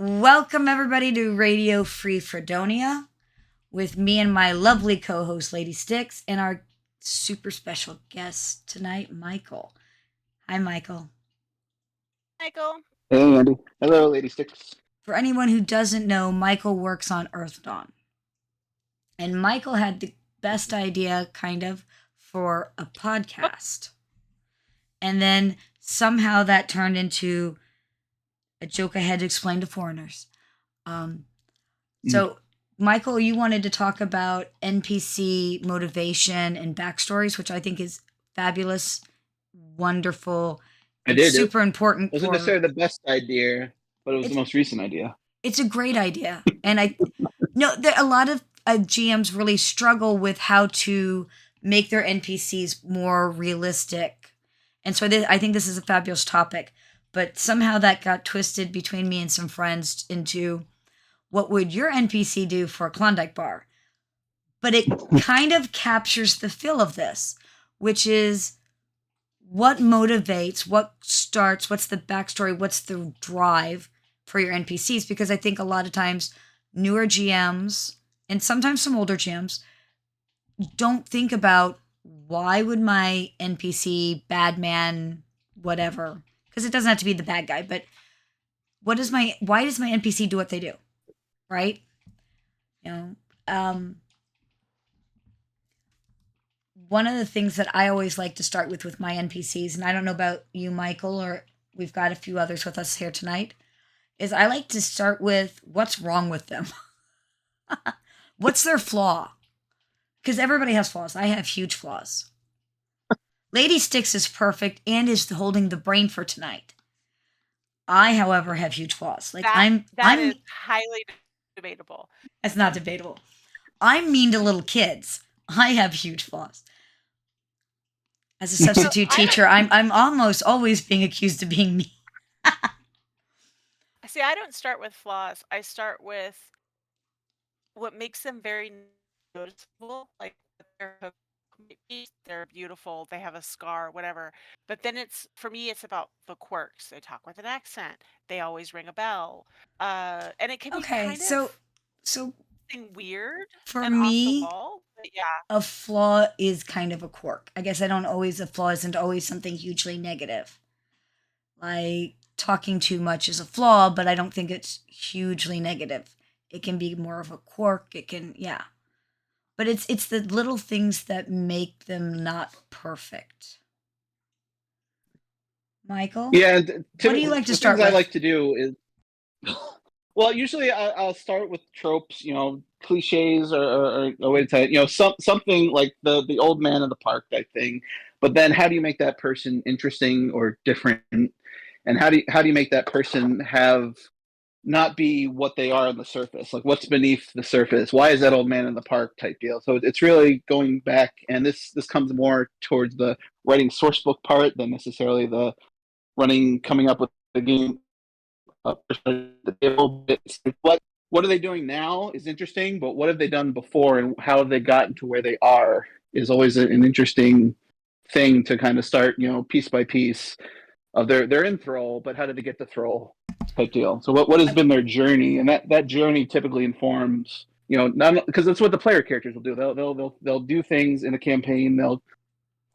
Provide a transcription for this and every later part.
Welcome, everybody, to Radio Free Fredonia with me and my lovely co host, Lady Styx, and our super special guest tonight, Michael. Hi, Michael. Michael. Hey, Andy. Hello, Lady Styx. For anyone who doesn't know, Michael works on Earth Dawn. And Michael had the best idea, kind of, for a podcast. And then somehow that turned into a joke I had to explain to foreigners. So, Michael, you wanted to talk about NPC motivation and backstories, which I think is fabulous, wonderful. I It's did. super important It wasn't for. necessarily the best idea, but it was the most recent idea. It's a great idea, and I know that a lot of GMs really struggle with how to make their NPCs more realistic, and so I think this is a fabulous topic. But somehow that got twisted between me and some friends into what would your NPC do for a Klondike bar? But it kind of captures the feel of this, which is what motivates, what starts, what's the backstory, what's the drive for your NPCs? Because I think a lot of times newer GMs and sometimes some older GMs don't think about why would my NPC, bad man, whatever, because it doesn't have to be the bad guy, but why does my NPC do what they do? Right? You know, one of the things that I always like to start with my NPCs, and I don't know about you, Michael, or we've got a few others with us here tonight, is I like to start with what's wrong with them. What's their flaw? Because everybody has flaws. I have huge flaws. Lady Styx is perfect and is holding the brain for tonight. I, however, have huge flaws. Like that is highly debatable. It's not debatable. I'm mean to little kids. I have huge flaws. As a substitute teacher, I'm almost always being accused of being mean. See, I don't start with flaws. I start with what makes them very noticeable, like they're beautiful, they have a scar, whatever. But then for me, it's about the quirks. They talk with an accent. They always ring a bell. And it can be Okay, kind so of weird for and off the me, wall. But yeah. a flaw is kind of a quirk. I guess a flaw isn't always something hugely negative. Like talking too much is a flaw, but I don't think it's hugely negative. It can be more of a quirk. It can, yeah. But it's the little things that make them not perfect. Michael? Yeah, what do you like to start with? I like to do is, well, usually I'll start with tropes, cliches or a way to tell it, something like the old man in the park type thing. But then how do you make that person interesting or different? And how do you make that person have not be what they are on the surface, like what's beneath the surface? Why is that old man in the park type deal? So it's really going back, and this comes more towards the writing source book part than necessarily the coming up with the game. The table. What are they doing now is interesting, but what have they done before, and how have they gotten to where they are is always an interesting thing to kind of start, piece by piece of they're in Thrall, but how did they get to Thrall type deal? So what has been their journey, and that journey typically informs, not because that's what the player characters will do. They'll do things in a campaign.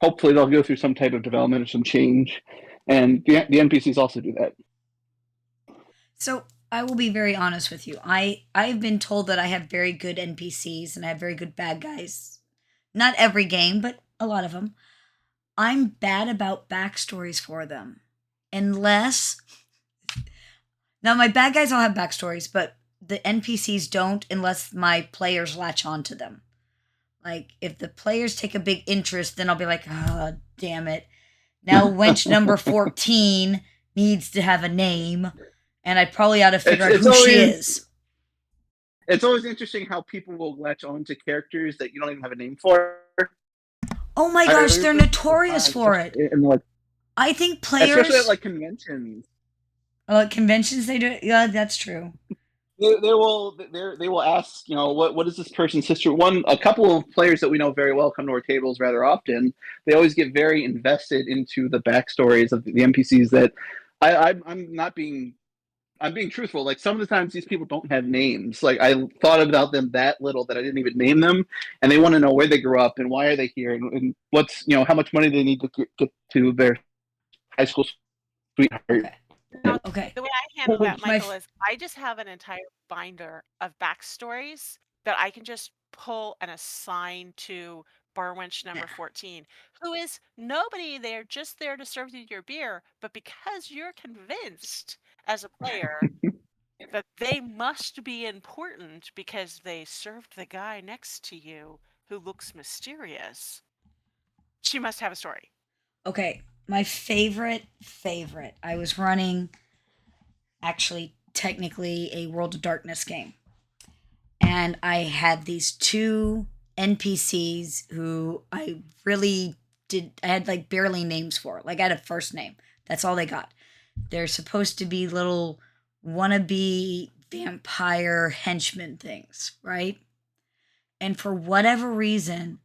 Hopefully they'll go through some type of development or some change, and the NPCs also do that. So I will be very honest with you. I've been told that I have very good NPCs and I have very good bad guys. Not every game, but a lot of them. I'm bad about backstories for them. Unless. Now, my bad guys all have backstories, but the NPCs don't unless my players latch on to them. Like, if the players take a big interest, then I'll be like, oh, damn it. Now, wench number 14 needs to have a name, and I probably ought to figure out who she is. It's always interesting how people will latch on to characters that you don't even have a name for. Oh my gosh, they're notorious for it. I think players, especially at like conventions. Oh, at conventions they do it. Yeah, that's true. They will ask, what is this person's history? A couple of players that we know very well come to our tables rather often. They always get very invested into the backstories of the NPCs that I'm I'm being truthful. Like some of the times these people don't have names. Like I thought about them that little that I didn't even name them, and they want to know where they grew up and why are they here and what's how much money they need to get to their high school sweetheart. Okay. Now, Okay. the way I handle that, My Michael, is I just have an entire binder of backstories that I can just pull and assign to Barwench number 14, who is nobody. They're just there to serve you your beer, but because you're convinced as a player that they must be important because they served the guy next to you who looks mysterious, she must have a story. Okay, my favorite. I was running actually technically a World of Darkness game. And I had these two NPCs who I really I had like barely names for. Like I had a first name. That's all they got. They're supposed to be little wannabe vampire henchmen things, right? And for whatever reason,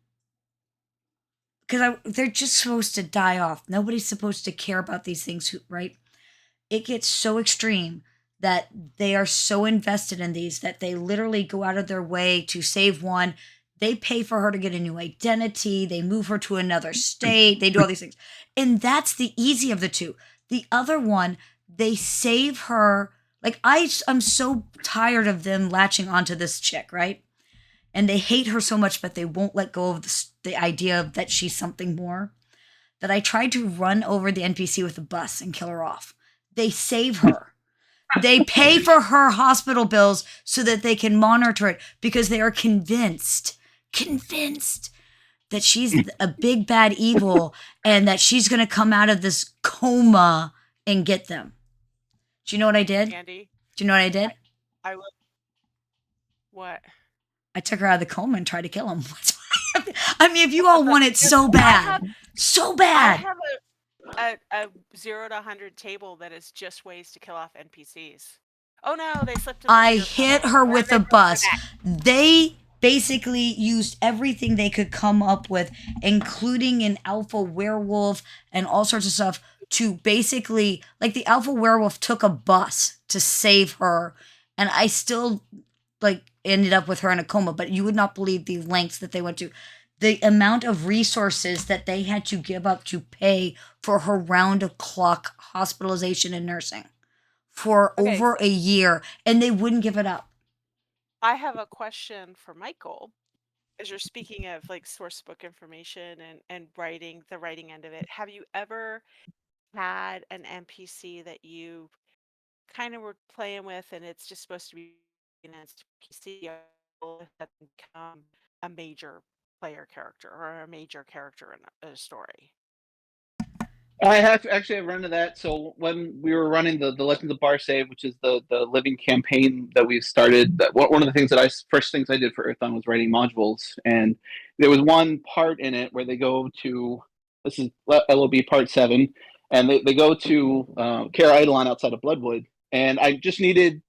because they're just supposed to die off. Nobody's supposed to care about these things, right? It gets so extreme that they are so invested in these that they literally go out of their way to save one. They pay for her to get a new identity. They move her to another state. They do all these things. And that's the easy of the two. The other one, they save her. Like, I'm so tired of them latching onto this chick, right? And they hate her so much, but they won't let go of the idea of that she's something more, that I tried to run over the NPC with a bus and kill her off. They save her. They pay for her hospital bills so that they can monitor it because they are convinced that she's a big bad evil and that she's going to come out of this coma and get them. Do you know what I did? Andi, Do you know what I did? I will. What? I took her out of the coma and tried to kill him. I mean, if you all want it so bad, so I bad. have a 0 to 100 table that is just ways to kill off NPCs. Oh no, they slipped in the I beer hit puddle. her Or with they a broke their bus. neck. They basically used everything they could come up with, including an alpha werewolf and all sorts of stuff, to basically, like, the alpha werewolf took a bus to save her, and I still, like, ended up with her in a coma, but you would not believe the lengths that they went to. The amount of resources that they had to give up to pay for her round the clock hospitalization and nursing for Okay, over a year, and they wouldn't give it up. I have a question for Michael. As you're speaking of like source book information and writing, the writing end of it, have you ever had an NPC that you kind of were playing with and it's just supposed to be an NPC that can become a major player character or a major character in a story? I have actually run into that. So when we were running the Legends of Bar Save, which is the living campaign that we started, that one of the things that first things I did for Earthon was writing modules, and there was one part in it where they go to, this is LOB part 7, and they go to Care Eidolon outside of Bloodwood, and I just needed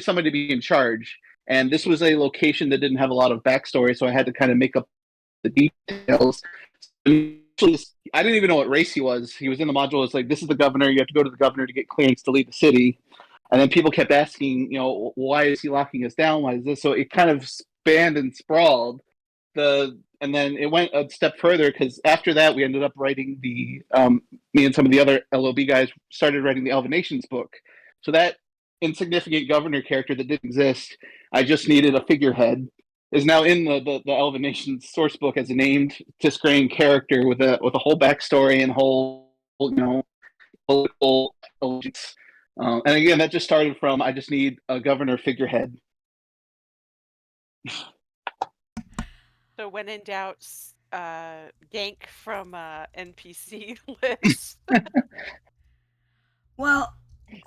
somebody to be in charge, and this was a location that didn't have a lot of backstory, so I had to kind of make up the details. I didn't even know what race he was. He was in the module. It's like, this is the governor. You have to go to the governor to get clearance to leave the city. And then people kept asking, why is he locking us down? Why is this? So it kind of spanned and sprawled. And then it went a step further because after that, we ended up writing me and some of the other LOB guys started writing the Elven Nations book. So that insignificant governor character that didn't exist, I just needed a figurehead, is now in the Elven Nations source book as a named Tisgrain character with a whole backstory and whole political allegiance. And again, that just started from I just need a governor figurehead. So when in doubt, gank from NPC list. Well,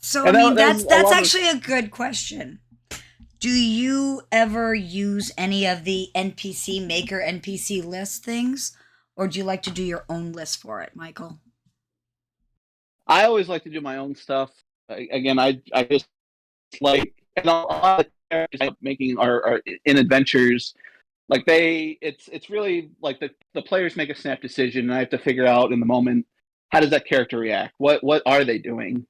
so And I mean, that's that's actually a good question. Do you ever use any of the NPC Maker NPC list things, or do you like to do your own list for it, Michael? I always like to do my own stuff. Again, I just like, and a lot of the characters I'm making are in adventures. Like it's really like the players make a snap decision, and I have to figure out in the moment, how does that character react? What are they doing?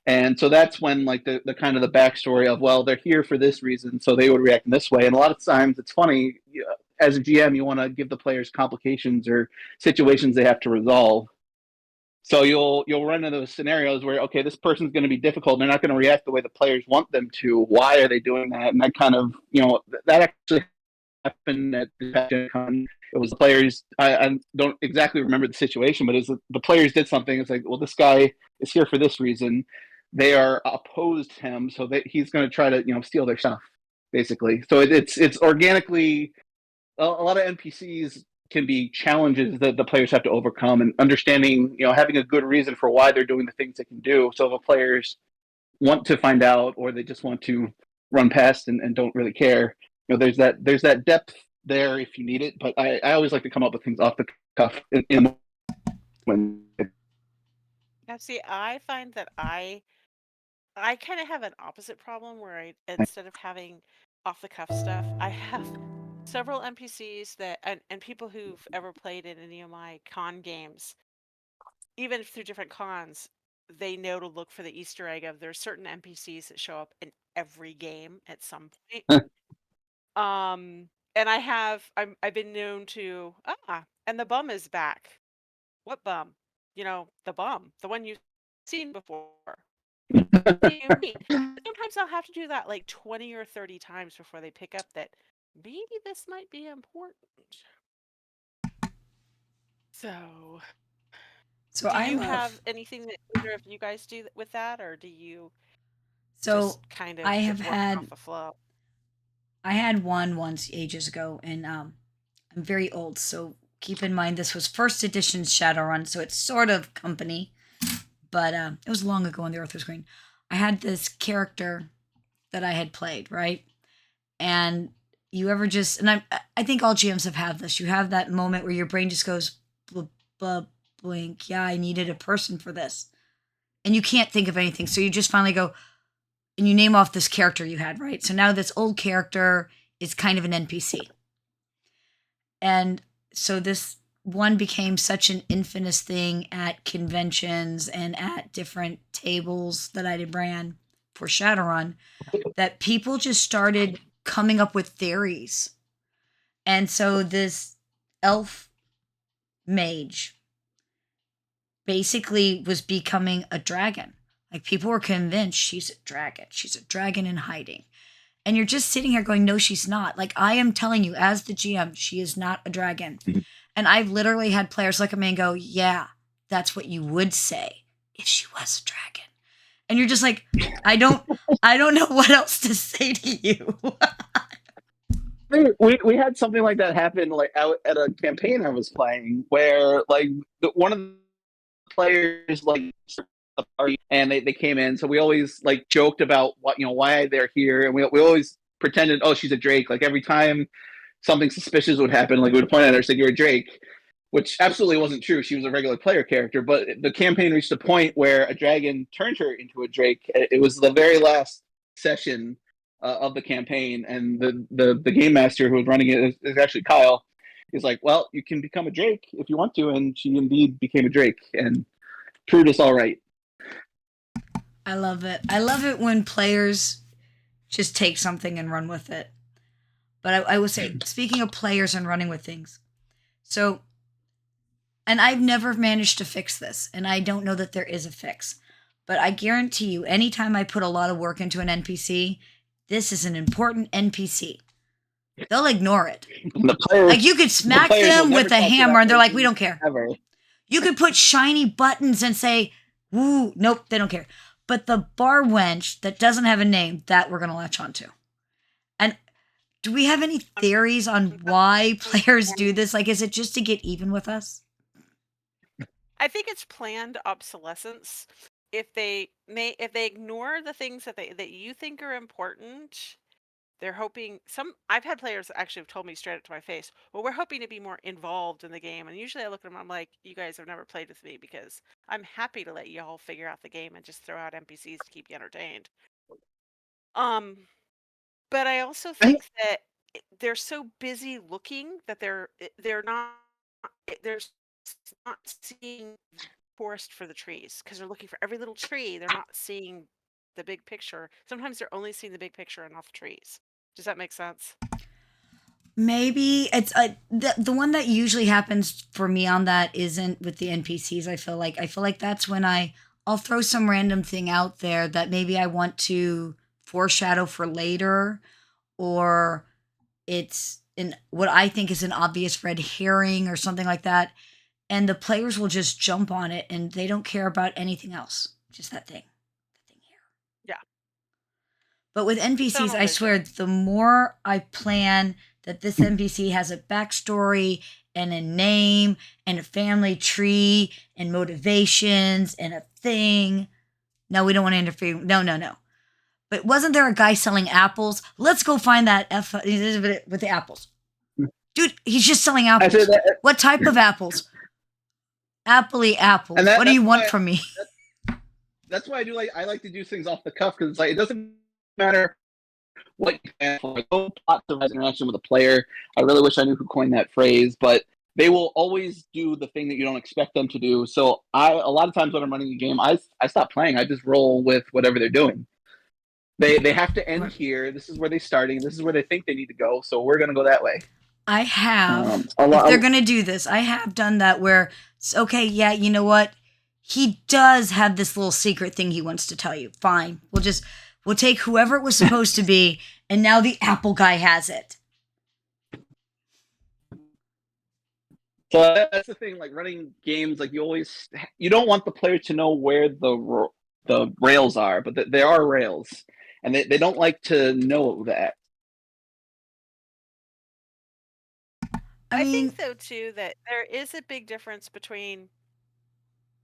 And so that's when like the kind of the backstory of, well, they're here for this reason, so they would react in this way. And a lot of times it's funny, as a GM, you want to give the players complications or situations they have to resolve. So you'll run into those scenarios where, okay, this person's going to be difficult. They're not going to react the way the players want them to. Why are they doing that? And that kind of, that actually happened at the Con. It was the players. I don't exactly remember the situation, but the players did something. It's like, well, this guy is here for this reason. They are opposed to him, so that he's going to try to steal their stuff, basically. So it's organically, a lot of NPCs can be challenges that the players have to overcome, and understanding, having a good reason for why they're doing the things they can do. So if the players want to find out, or they just want to run past and don't really care, there's that depth there if you need it. But I always like to come up with things off the cuff when. Now, see, I find that I kind of have an opposite problem where instead of having off the cuff stuff, I have several NPCs and people who've ever played in any of my con games, even through different cons, they know to look for the Easter egg of there's certain NPCs that show up in every game at some point. And I've been known to, and the bum is back. What bum? The bum, the one you've seen before. What do you mean? Sometimes I'll have to do that like 20 or 30 times before they pick up that maybe this might be important. So, So do I'm you a have anything that either of you guys do with that, or do you so just kind I of have just work had off the flow? I had one once ages ago, and I'm very old, so keep in mind this was first edition Shadowrun, so it's sort of company, but it was long ago on the Earth was Green. I had this character that I had played, right? And you ever just, and I think all GMs have had this. You have that moment where your brain just goes blink. Yeah, I needed a person for this, and you can't think of anything, so you just finally go and you name off this character you had, right? So now this old character is kind of an NPC, and so this one became such an infamous thing at conventions and at different tables that I did ran for Shadowrun, that people just started coming up with theories. And so this elf mage basically was becoming a dragon. Like people were convinced she's a dragon. She's a dragon in hiding. And you're just sitting here going, no, she's not. Like I am telling you, as the GM, she is not a dragon. And I've literally had players look at me and go, yeah, that's what you would say if she was a dragon. And you're just like, I don't know what else to say to you. We had something like that happen like out at a campaign I was playing, where like one of the players like the party, and they came in, so we always like joked about why they're here, and we always pretended, oh, she's a drake. Like every time something suspicious would happen, like we would point at her and say, you're a drake, which absolutely wasn't true. She was a regular player character. But the campaign reached a point where a dragon turned her into a drake. It was the very last session of the campaign, and the game master who was running it is actually Kyle. He's like, well, you can become a drake if you want to, and she indeed became a drake and proved us all right. I love it. I love it when players just take something and run with it. But I would say, speaking of players and running with things, so, and I've never managed to fix this, and I don't know that there is a fix, but I guarantee you, anytime I put a lot of work into an NPC, this is an important NPC. They'll ignore it. The players, like you could smack them with a hammer, and they're like, "We don't care." Ever. You could put shiny buttons and say, "Woo!" Nope, they don't care. But the bar wench that doesn't have a name, that we're gonna latch onto. And do we have any theories on why players do this? Like, is it just to get even with us? I think it's planned obsolescence. If they ignore the things that you think are important, they're hoping I've had players that actually have told me straight up to my face, well, we're hoping to be more involved in the game. And usually I look at them, I'm like, you guys have never played with me, because I'm happy to let you all figure out the game and just throw out NPCs to keep you entertained. But I also think that they're so busy looking that they're not seeing forest for the trees because they're looking for every little tree. They're not seeing the big picture. Sometimes they're only seeing the big picture and not the trees. Does that make sense? Maybe it's the one that usually happens for me on that isn't with the NPCs. I feel like that's when I'll throw some random thing out there that maybe I want to foreshadow for later, or it's in what I think is an obvious red herring or something like that, and the players will just jump on it and they don't care about anything else, just that thing here. Yeah. But with NPCs, Tunnel I swear, vision. the more I plan that this NPC has a backstory and a name and a family tree and motivations and a thing. No, we don't want to interfere. No, no, no. But wasn't there a guy selling apples? Let's go find that with the apples. Dude, he's just selling I said apples. that, What type of apples? Appley and apples. What do that's you want why from me? that's why I like to do things off the cuff because it's like it doesn't matter what you plan for. No plot device interaction with a player. I really wish I knew who coined that phrase, but they will always do the thing that you don't expect them to do. So a lot of times when I'm running a game, I stop playing. I just roll with whatever they're doing. They have to end here. This is where they're starting. This is where they think they need to go. So we're gonna go that way. I have, A if they're lot. going to do this, I have done that where, okay, yeah, you know what? He does have this little secret thing he wants to tell you. Fine. We'll take whoever it was supposed to be, and now the Apple guy has it. So that's the thing. Like running games, like you don't want the player to know where the rails are, but there are rails, and they don't like to know that. I I think mean, though too that there is a big difference between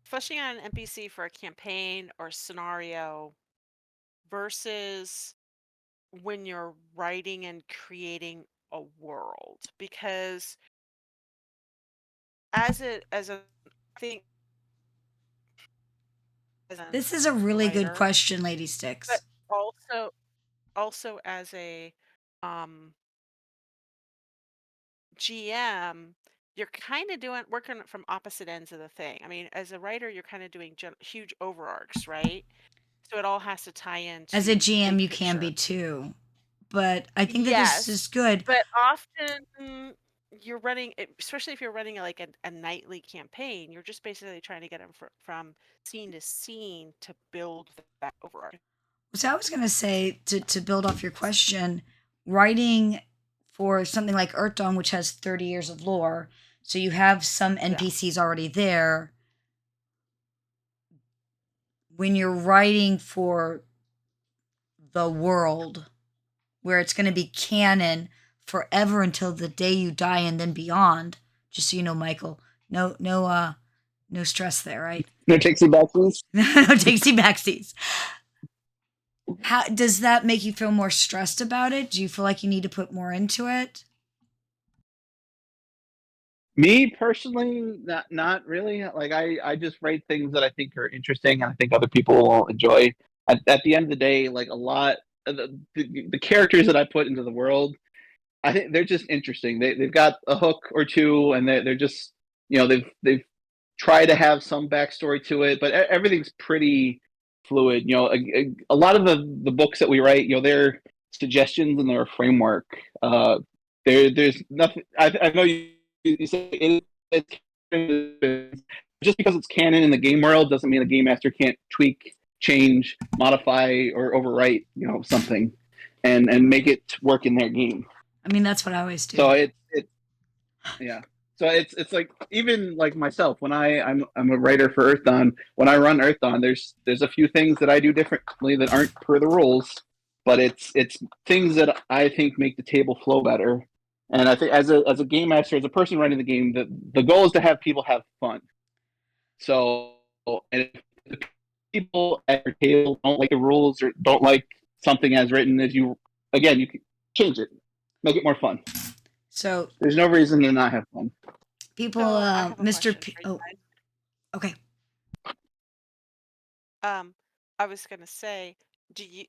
fleshing out an NPC for a campaign or scenario versus when you're writing and creating a world. Because as a I think as a this is a really good writer, question, Lady but Styx. also as a um GM, you're kind of doing working from opposite ends of the thing. I mean, as a writer, you're kind of doing huge overarchs, right? So it all has to tie As a into the GM, big you can be picture. too. But I think that this Yes, is good. but often you're running, especially if you're running like a nightly campaign, you're just basically trying to get them from scene to scene to build that overarch. So I was going to say, to build off your question, writing for something like Earth Dawn, which has 30 years of lore, so you have some Yeah. NPCs already there. When you're writing for the world, where it's going to be canon forever until the day you die and then beyond, just so you know, Michael, no stress there, right? No takesy backsies. No takesy backsies. How does that make you feel more stressed about it? Do you feel like you need to put more into it? Me personally, not really. Like I just write things that I think are interesting and I think other people will enjoy. At the end of the day, like a lot of the characters that I put into the world, I think they're just interesting. They've got a hook or two, and they're just they've tried to have some backstory to it, but everything's pretty fluid. A lot of the books that we write, they're suggestions and they're a framework. There's nothing. I know you say it's just because it's canon in the game world doesn't mean a game master can't tweak, change, modify, or overwrite something, and make it work in their game. I mean, that's what I always do. So it yeah. So it's like even like myself when I'm a writer for Earth Dawn. When I run Earth Dawn, there's a few things that I do differently that aren't per the rules, but it's things that I think make the table flow better. And I think as a game master, as a person running the game, the goal is to have people have fun. So and if the people at your table don't like the rules or don't like something as written, as you again you can change it, make it more fun. So There's no reason to not have fun. people, So I have a Mr. question P- for you oh, okay. guys. I was gonna say,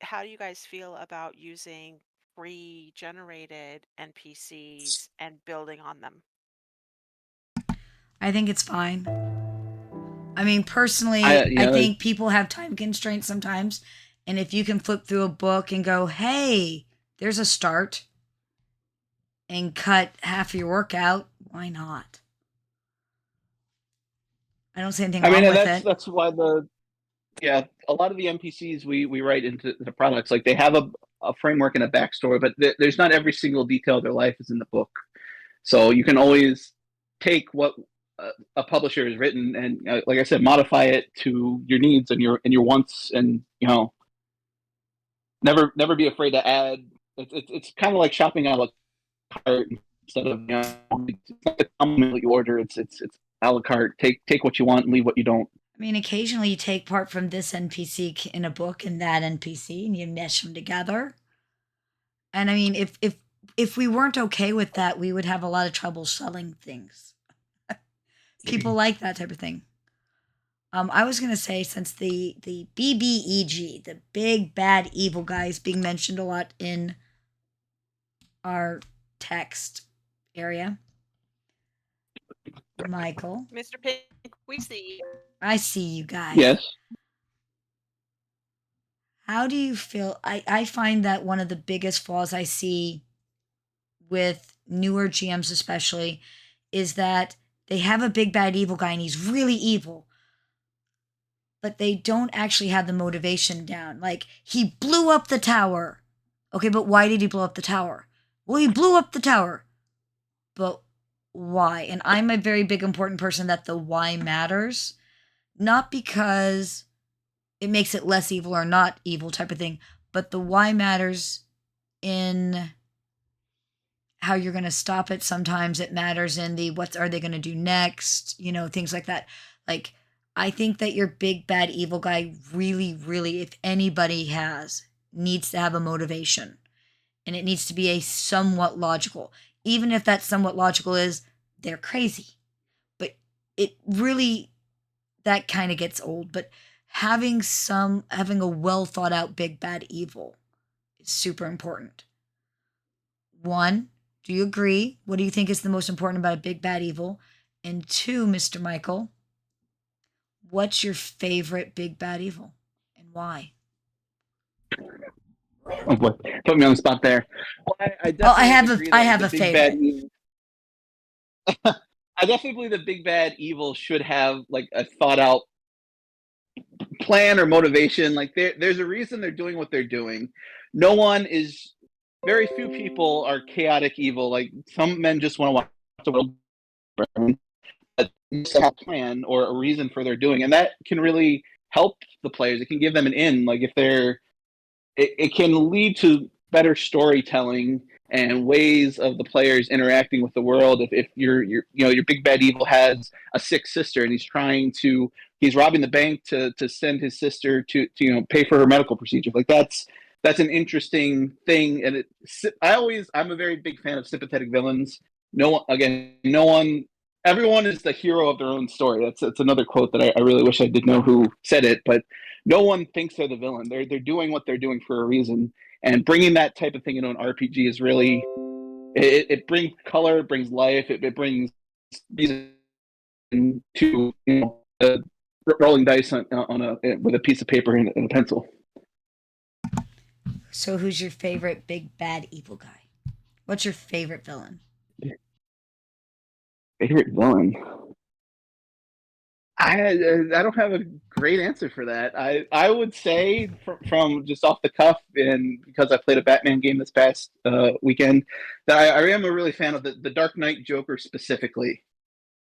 how do you guys feel about using pre-generated NPCs and building on them? I think it's fine. I mean, personally, I, you I know, think people have time constraints sometimes. And if you can flip through a book and go, hey, there's a start, and cut half your workout, why not? I don't see anything I mean, wrong and with it. that's why yeah, a lot of the NPCs we write into the products, like they have a framework and a backstory, but there's not every single detail of their life is in the book. So you can always take what a publisher has written and, like I said, modify it to your needs and your wants, and never be afraid to add. It's kind of like shopping a la carte instead of, it's not the compliment that you order. It's a la carte. Take what you want and leave what you don't. I mean, occasionally you take part from this NPC in a book and that NPC, and you mesh them together. And I mean, if we weren't okay with that, we would have a lot of trouble selling things. People like that type of thing. I was gonna say, since the BBEG, the big bad evil guy, is being mentioned a lot in our text area. Michael, Mr. Pink, we see you. I see you guys. Yes. How do you feel? I find that one of the biggest flaws I see with newer GMs, especially, is that they have a big bad evil guy and he's really evil, but they don't actually have the motivation down. Like, he blew up the tower. Okay, but why did he blow up the tower? Well, he blew up the tower. But why? And I'm a very big important person that the why matters. Not because it makes it less evil or not evil type of thing, but the why matters in how you're going to stop it. Sometimes it matters in the what are they going to do next, things like that. Like, I think that your big bad evil guy really, really, if anybody needs to have a motivation, and it needs to be a somewhat logical, even if that somewhat logical is they're crazy. But it really, that kind of gets old. But having a well thought out big bad evil is super important. One, do you agree? What do you think is the most important about a big bad evil? And two, Mr. Michael, what's your favorite big bad evil and why? Oh boy, put me on the spot there. Well, I Oh, I definitely have a agree I that have the a big bad favorite. evil. I definitely believe the big bad evil should have like a thought out plan or motivation. Like there's a reason they're doing what they're doing. No one is. Very few people are chaotic evil. Like some men just want to watch the world burn. But have a plan or a reason for their doing, and that can really help the players. It can give them an in. Like if they're, it can lead to better storytelling and ways of the players interacting with the world. If your big bad evil has a sick sister and he's robbing the bank to send his sister to pay for her medical procedure. Like that's an interesting thing. And I'm a very big fan of sympathetic villains. No one, again, no one, everyone is the hero of their own story. That's another quote that I really wish I did know who said it, but no one thinks they're the villain. They're doing what they're doing for a reason, and bringing that type of thing into an RPG is really, it brings color, it brings life, it brings reason to rolling dice on a with a piece of paper and a pencil. So who's your favorite big bad evil guy? What's your favorite villain? Favorite villain? I don't have a great answer for that. I would say from just off the cuff, and because I played a Batman game this past weekend, that I am a really fan of the Dark Knight Joker specifically.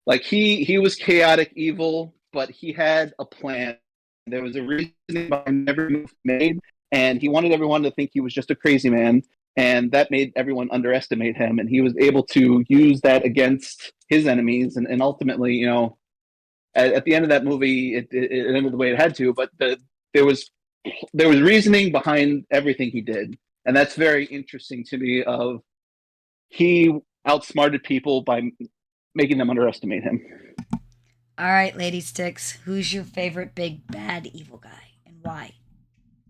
Like he was chaotic evil, but he had a plan. There was a reason behind every move he made, and he wanted everyone to think he was just a crazy man, and that made everyone underestimate him. And he was able to use that against his enemies, and ultimately, at the end of that movie, it ended the way it had to. But there was there was reasoning behind everything he did, and that's very interesting to me. Of he outsmarted people by making them underestimate him. All right, Lady Styx, who's your favorite big bad evil guy and why?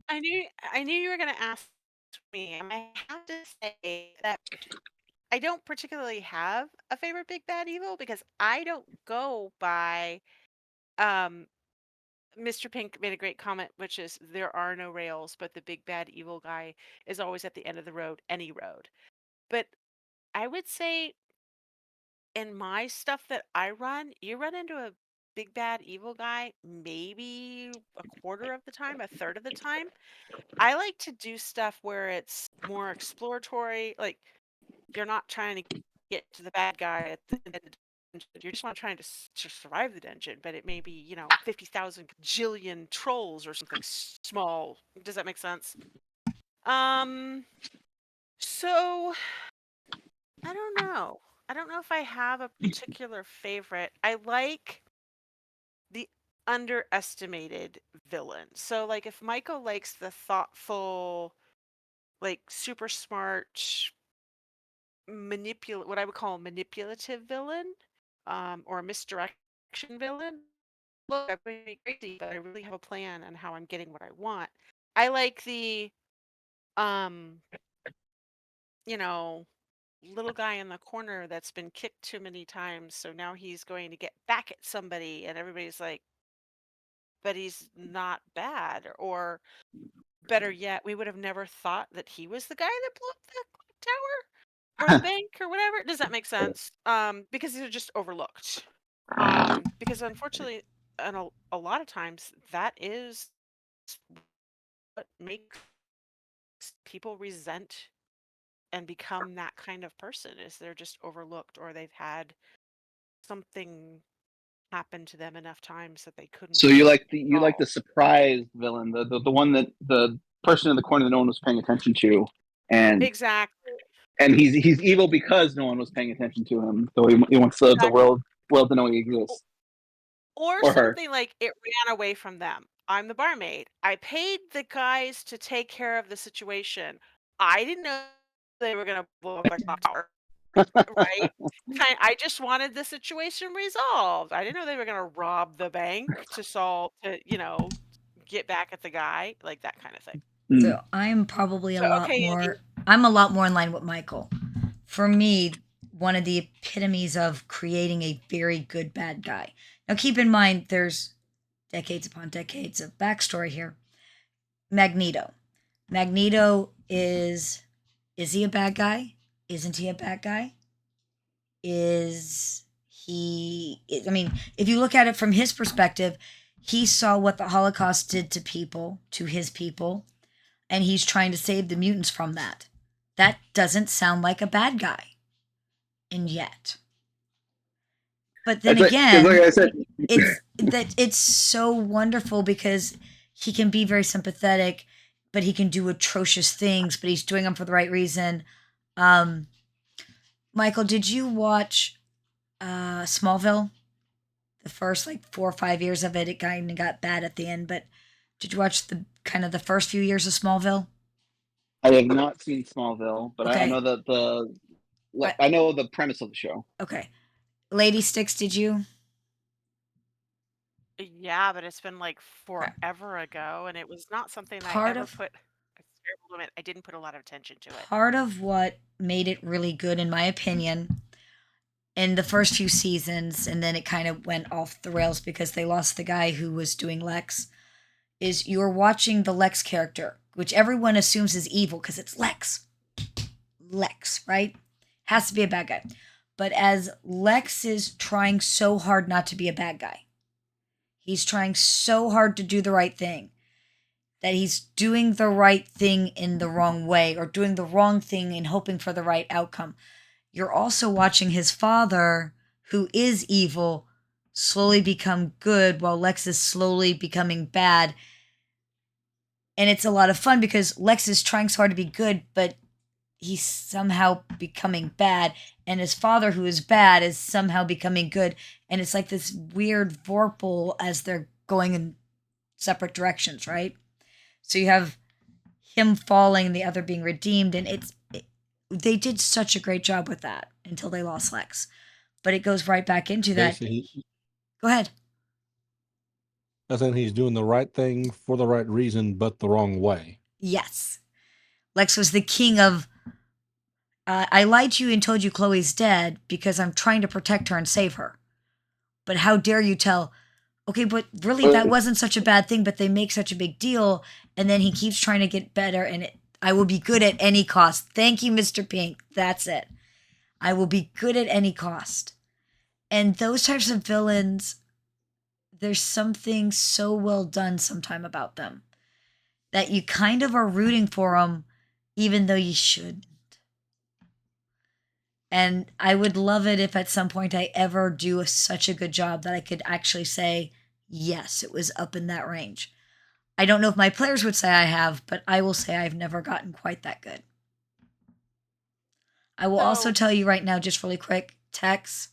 I knew you were going to ask me, and I have to say that I don't particularly have a favorite big bad evil because I don't go by Mr. Pink made a great comment, which is there are no rails, but the big bad evil guy is always at the end of the road, any road. But I would say in my stuff that I run, you run into a big bad evil guy maybe a quarter of the time, a third of the time. I like to do stuff where it's more exploratory, like you're not trying to get to the bad guy at the end of the dungeon. You're just not trying to survive the dungeon, but it may be, 50,000 jillion trolls or something small. Does that make sense? Um, so I don't know. I don't know if I have a particular favorite. I like the underestimated villain. So like if Michael likes the thoughtful, like super smart what I would call a manipulative villain, or a misdirection villain. Look, I'm going to be crazy, but I really have a plan on how I'm getting what I want. I like the, um, you know, little guy in the corner that's been kicked too many times, so now he's going to get back at somebody, and everybody's like, but he's not bad. Or better yet, we would have never thought that he was the guy that blew up the clock tower or the bank or whatever. Does that make sense? Because these are just overlooked. Because unfortunately, and a lot of times that is what makes people resent and become that kind of person, is they're just overlooked, or they've had something happen to them enough times that they So couldn't you like the solve. surprise villain, the one that the person in the corner that no one was paying attention to, and Exactly. he's evil because no one was paying attention to him. So he wants the Exactly. world to know he exists, Or or her. something like it ran away from them. I'm the barmaid. I paid the guys to take care of the situation. I didn't know they were going to blow up the clock tower, right? I just wanted the situation resolved. I didn't know they were going to rob the bank get back at the guy, like that kind of thing. Mm. So I'm probably a So, lot okay, Andy. more. I'm a lot more in line with Michael. For me, one of the epitomes of creating a very good bad guy. Now, keep in mind, there's decades upon decades of backstory here. Magneto. Magneto is he a bad guy? Isn't he a bad guy? Is he? I mean, if you look at it from his perspective, he saw what the Holocaust did to people, to his people, and he's trying to save the mutants from that. That doesn't sound like a bad guy. And yet. But then It's like again, I said. it's so wonderful because he can be very sympathetic, but he can do atrocious things, but he's doing them for the right reason. Um, Michael, did you watch Smallville? The first like 4 or 5 years of it, it kind of got bad at the end. But did you watch the kind of the first few years of Smallville? I have not seen Smallville, but I Okay, know that but I know the premise of the show. okay, Lady Styx, did you? Yeah, but it's been like Okay. forever ago, and it was not something I Part ever of put. It's terrible to admit, I didn't put a lot of attention to it. part of what made it really good, in my opinion, in the first few seasons, and then it kind of went off the rails because they lost the guy who was doing Lex, is you're watching the Lex character, which everyone assumes is evil because it's Lex. Lex, right? Has to be a bad guy. But as Lex is trying so hard not to be a bad guy, he's trying so hard to do the right thing that he's doing the right thing in the wrong way or doing the wrong thing and hoping for the right outcome. You're also watching his father, who is evil, slowly become good while Lex is slowly becoming bad. And it's a lot of fun because Lex is trying so hard to be good, but he's somehow becoming bad. And his father, who is bad, is somehow becoming good. And it's like this weird vorpal as they're going in separate directions, right? So you have him falling and the other being redeemed. And they did such a great job with that until they lost Lex. But it goes right back into that. Basically, Go ahead. I think he's doing the right thing for the right reason, but the wrong way. Yes. Lex was the king of, I lied to you and told you Chloe's dead because I'm trying to protect her and save her. But how dare you tell Okay, but really, that wasn't such a bad thing, but they make such a big deal, and then he keeps trying to get better, and I will be good at any cost. Thank you, Mr. Pink. That's it. I will be good at any cost. And those types of villains, there's something so well done sometime about them that you kind of are rooting for them, even though you shouldn't. And I would love it if at some point I ever do such a good job that I could actually say, yes, it was up in that range. I don't know if my players would say I have, but I will say I've never gotten quite that good. I will also tell you right now, just really quick, Tex,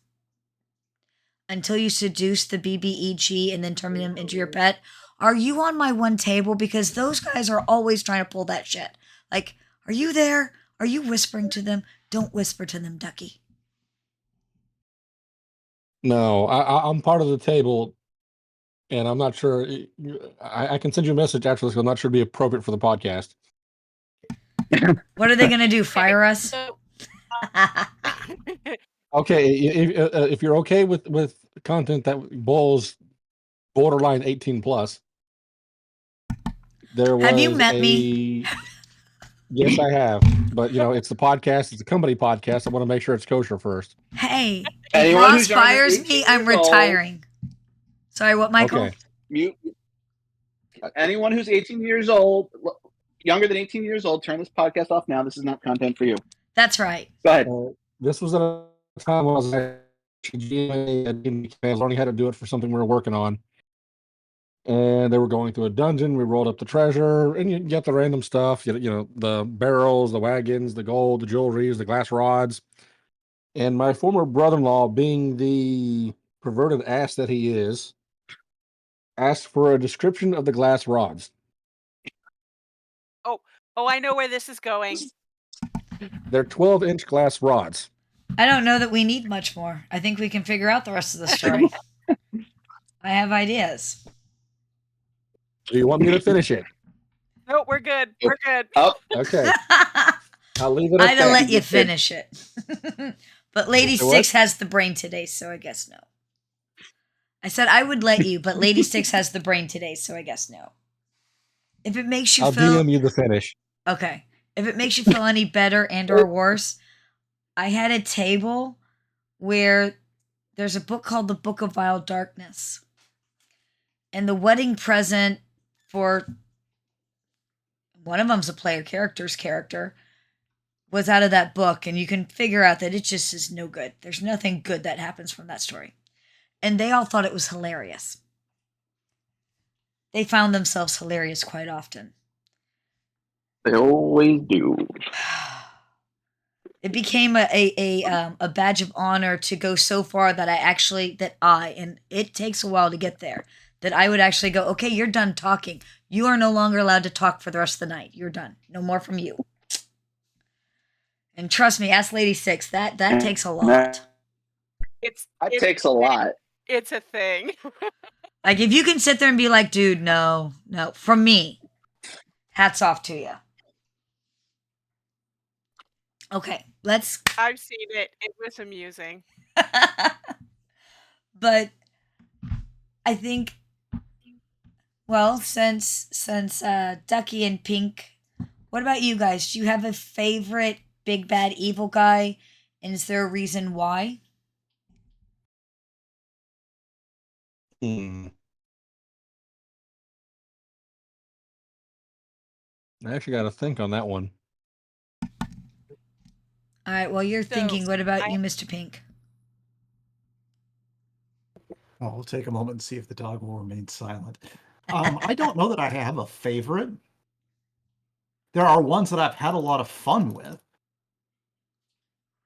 until you seduce the BBEG and then turn them into your pet, are you on my one table? Because those guys are always trying to pull that shit. Like, are you there? Are you whispering to them? Don't whisper to them, Ducky. No, I'm part of the table, and I'm not sure. I can send you a message after this. I'm not sure it'd be appropriate for the podcast. What are they going to do? Fire us? So, Okay, if you're okay with content that bowls borderline 18 plus, there was Have you met me? Yes, I have, but it's the podcast. It's a company podcast. I want to make sure it's kosher first. Hey, if Anyone Ross who's younger than fires 18 me, I'm years old- retiring. Sorry, what, Michael? Okay. Mute. Anyone who's 18 years old, younger than 18 years old, turn this podcast off now. This is not content for you. That's right. Go ahead. This was at a time when I was actually learning how to do it for something we were working on. And they were going through a dungeon. We rolled up the treasure, and you get the random stuff. The barrels, the wagons, the gold, the jewelries, the glass rods. And my former brother-in-law, being the perverted ass that he is, asked for a description of the glass rods. Oh, I know where this is going. They're 12-inch glass rods. I don't know that we need much more. I think we can figure out the rest of the story. I have ideas. Do you want me to finish it? No, we're good. We're good. Oh, Okay. I'll leave it at I'd have that. let you finish it. But Lady Say what? Styx has the brain today, so I guess no. I said I would let you, but Lady Styx has the brain today, so I guess no. If it makes you I'll feel DM you the finish. okay, if it makes you feel any better and or worse, I had a table where there's a book called The Book of Vile Darkness, and the wedding present for one of them's a player character's character was out of that book, and you can figure out that it just is no good. There's nothing good that happens from that story. And they all thought it was hilarious. They found themselves hilarious quite often. they always do. It became a badge of honor to go so far that and it takes a while to get there, that I would actually go, okay, you're done talking. You are no longer allowed to talk for the rest of the night. You're done. No more from you. And trust me, ask Lady Styx, that takes a lot. That takes a lot. It's a thing. Like, if you can sit there and be like, dude, no, from me, hats off to you. Okay, I've seen it. It was amusing. But I think, well, since Ducky and Pink, what about you guys? Do you have a favorite big bad evil guy? And is there a reason why? I actually got to think on that one. All right, while you're thinking, what about you, Mr. Pink? Well, we'll take a moment and see if the dog will remain silent. I don't know that I have a favorite. There are ones that I've had a lot of fun with.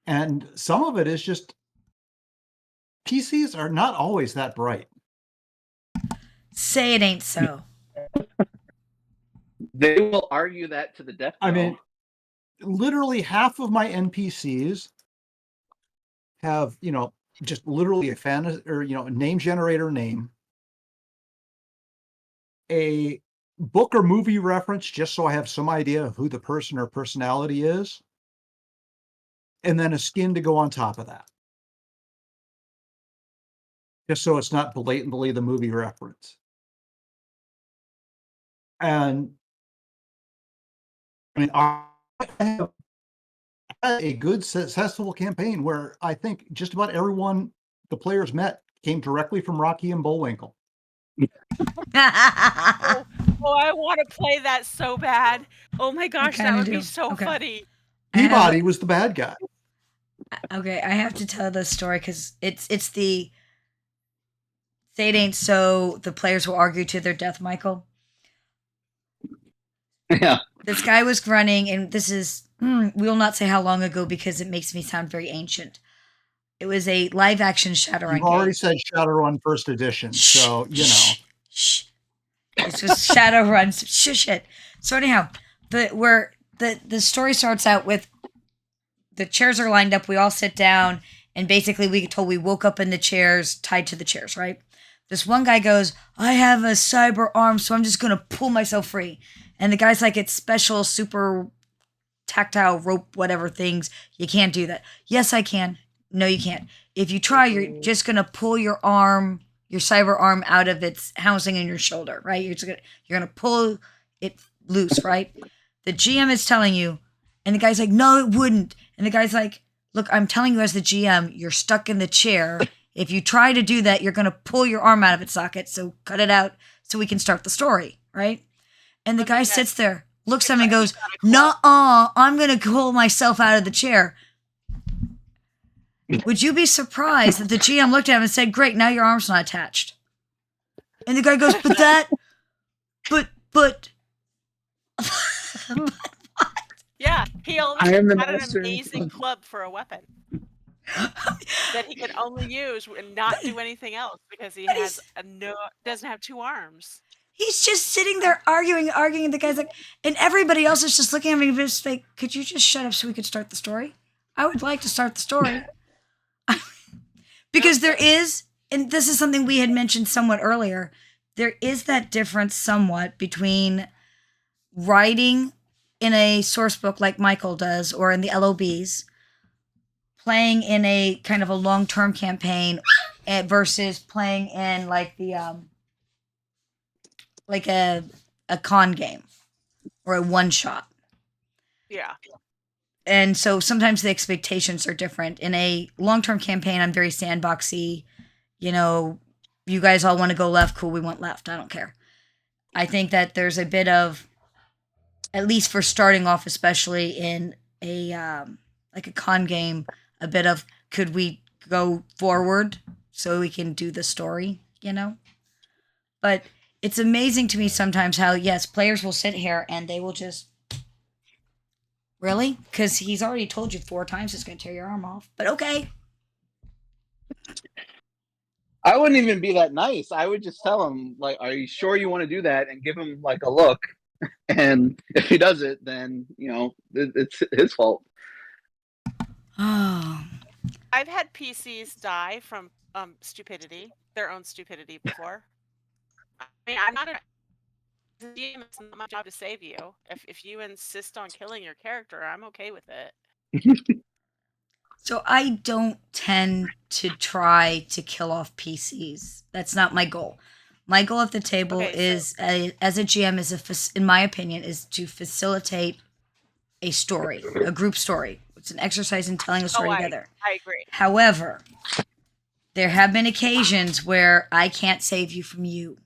And some of it is just PCs are not always that bright. Say it ain't so. They will argue that to the death. I mean, literally half of my NPCs have, just literally a fantasy or, name generator name, a book or movie reference, just so I have some idea of who the person or personality is, and then a skin to go on top of that. just so it's not blatantly the movie reference. And I mean, I have had a good successful campaign where I think just about everyone the players met came directly from Rocky and Bullwinkle. Oh, oh, I wanna play that so bad. Oh my I gosh, that kind of would be do. so Okay. funny. I have Peabody was the bad guy. okay. I have to tell this story because it's the say it ain't so. The players will argue to their death. Michael. Yeah. This guy was running, and this is we will not say how long ago because it makes me sound very ancient. It was a live action You've Shadowrun already game. said Shadowrun first edition, so you know. Shh. This was Shadowrun. Shush it. So anyhow, the story starts out with the chairs are lined up. We all sit down, and basically we woke up in the chairs, tied to the chairs. Right. This one guy goes, "I have a cyber arm, so I'm just gonna pull myself free." And the guy's like, "It's special, super tactile rope, whatever things. You can't do that." "Yes, I can." "No, you can't. If you try, you're just gonna pull your arm, your cyber arm, out of its housing in your shoulder, right? You're gonna pull it loose, right?" The GM is telling you, and the guy's like, "No, it wouldn't." And the guy's like, "Look, I'm telling you as the GM, you're stuck in the chair. If you try to do that, you're gonna pull your arm out of its socket. So cut it out so we can start the story, right?" And the Let me guy guess. sits there, looks He at me, and got goes, a club. "Nuh-uh, I'm gonna pull myself out of the chair." Would you be surprised that the GM looked at him and said, "Great, now your arm's not attached"? And the guy goes, but Yeah, he all of a I am sudden the had an master. amazing club for a weapon that he can only use and not do anything else because he but has a no doesn't have 2 arms. he's just sitting there arguing, and the guy's like, and everybody else is just looking at me and just like, "Could you just shut up so we could start the story? I would like to start the story." Because there is, and this is something we had mentioned somewhat earlier, there is that difference somewhat between writing in a source book like Michael does or in the LOBs, playing in a kind of a long-term campaign versus playing in like the like a con game or a one shot. Yeah. And so sometimes the expectations are different. In a long-term campaign, I'm very sandboxy. You know, you guys all want to go left, cool, we want left. I don't care. I think that there's a bit of, at least for starting off, especially in a like a con game, a bit of, could we go forward so we can do the story, you know? But it's amazing to me sometimes how, yes, players will sit here and they will just, really? Because he's already told you 4 times it's going to tear your arm off. But okay. I wouldn't even be that nice. I would just tell him, like, "Are you sure you want to do that?" And give him like a look. And if he does it, then it's his fault. Oh. I've had PCs die from stupidity, their own stupidity before. I mean, I'm not a GM, it's not my job to save you. If you insist on killing your character, I'm okay with it. So I don't tend to try to kill off PCs. That's not my goal. My goal at the table Okay, so is, as a GM, in my opinion, is to facilitate a story, a group story. It's an exercise in telling a oh, story together. I agree. However, there have been occasions where I can't save you from you.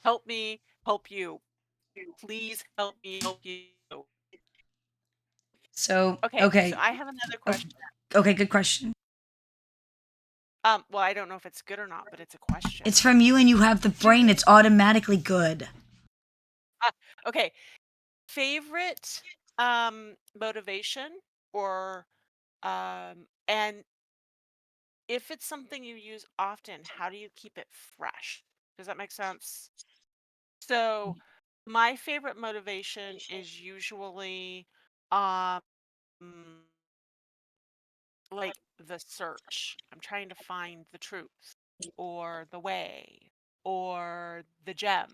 Help me help you. Please help me help you. So, Okay, so I have another question. Okay, good question. Well, I don't know if it's good or not, but it's a question. It's from you and you have the brain. It's automatically good. Okay. Favorite motivation or and if it's something you use often, how do you keep it fresh? Does that make sense? So, my favorite motivation is usually um like the search. I'm trying to find the truth or the way or the gem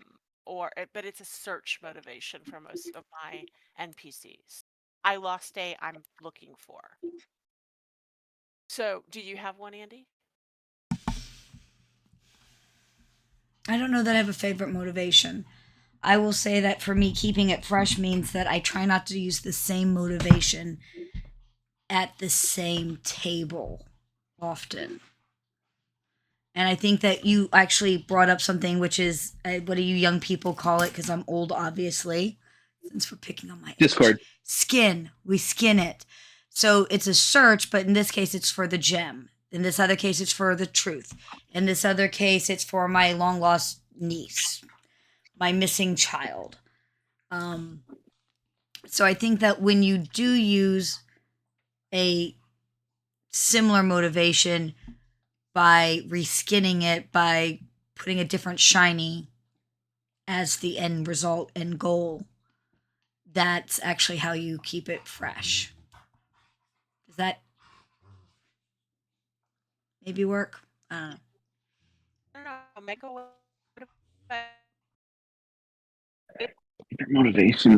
but it's a search motivation for most of my NPCs. I lost a I'm looking for. So, do you have one, Andy? I don't know that I have a favorite motivation. I will say that for me, keeping it fresh means that I try not to use the same motivation at the same table often. And I think that you actually brought up something which is what do you young people call it? Because I'm old, obviously, since we're picking on my age. Discord. Skin. We skin it. So it's a search, but in this case, it's for the gem. In this other case, it's for the truth. In this other case, it's for my long lost niece, my missing child. So I think that when you do use a similar motivation by reskinning it, by putting a different shiny as the end result and goal, that's actually how you keep it fresh. Does that maybe work? I don't know. I don't know. Make a Motivation.